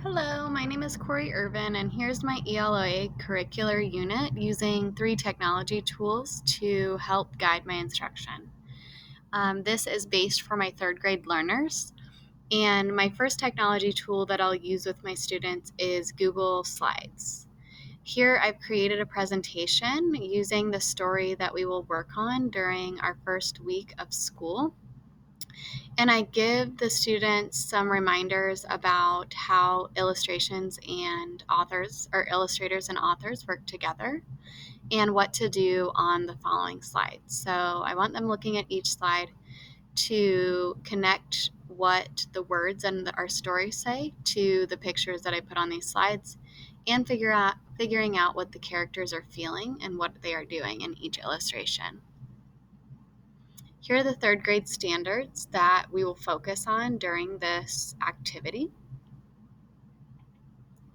Hello, my name is Corey Irvin, and here's my ELA curricular unit using 3 technology tools to help guide my instruction. This is based for my 3rd grade learners, and my first technology tool that I'll use with my students is Google Slides. Here, I've created a presentation using the story that we will work on during our first week of school. And I give the students some reminders about how illustrations and authors, or illustrators and authors, work together and what to do on the following slides. So I want them looking at each slide to connect what the words and our story say to the pictures that I put on these slides and figuring out what the characters are feeling and what they are doing in each illustration. Here are the 3rd grade standards that we will focus on during this activity.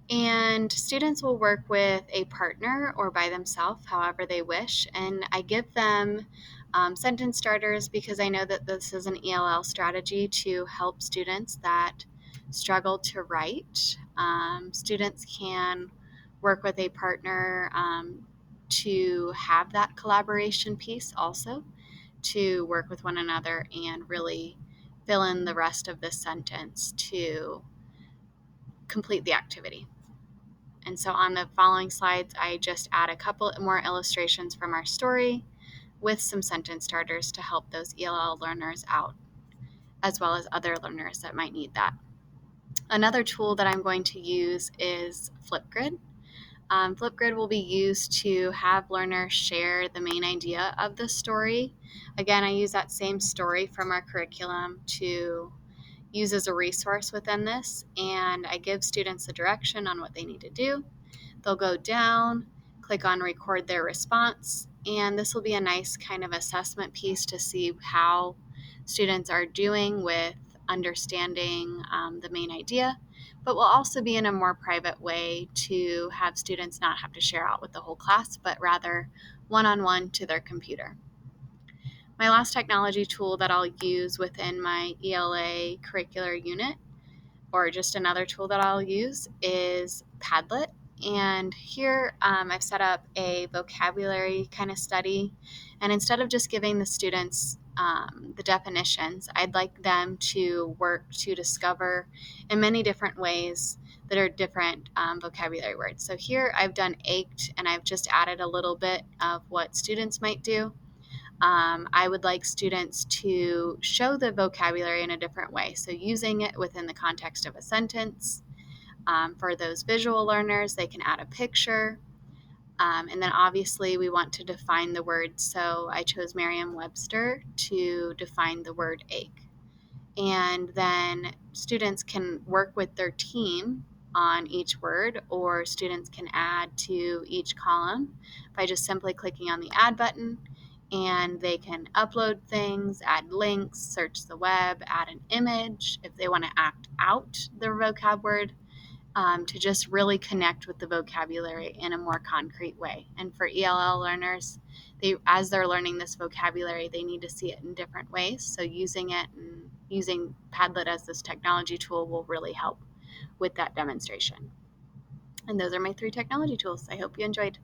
And students will work with a partner or by themselves, however they wish. And I give them sentence starters because I know that this is an ELL strategy to help students that struggle to write. Students can work with a partner to have that collaboration piece also, to work with one another and really fill in the rest of this sentence to complete the activity. And so on the following slides, I just add a couple more illustrations from our story with some sentence starters to help those ELL learners out, as well as other learners that might need that. Another tool that I'm going to use is Flipgrid. Flipgrid will be used to have learners share the main idea of the story. Again, I use that same story from our curriculum to use as a resource within this, and I give students the direction on what they need to do. They'll go down, click on record their response, and this will be a nice kind of assessment piece to see how students are doing with understanding the main idea, but will also be in a more private way to have students not have to share out with the whole class, but rather one-on-one to their computer. My last technology tool that I'll use within my ELA curricular unit, or just another tool that I'll use, is Padlet. And here I've set up a vocabulary kind of study. And instead of just giving the students the definitions, I'd like them to work to discover in many different ways that are different vocabulary words. So here I've done ached, and I've just added a little bit of what students might do. I would like students to show the vocabulary in a different way. So using it within the context of a sentence. For those visual learners, they can add a picture. And then obviously we want to define the word. So I chose Merriam-Webster to define the word ache. And then students can work with their team on each word, or students can add to each column by just simply clicking on the add button, and they can upload things, add links, search the web, add an image if they want to act out their vocab word, to just really connect with the vocabulary in a more concrete way. And for ELL learners, as they're learning this vocabulary, they need to see it in different ways. So using it and using Padlet as this technology tool will really help with that demonstration. And those are my 3 technology tools. I hope you enjoyed.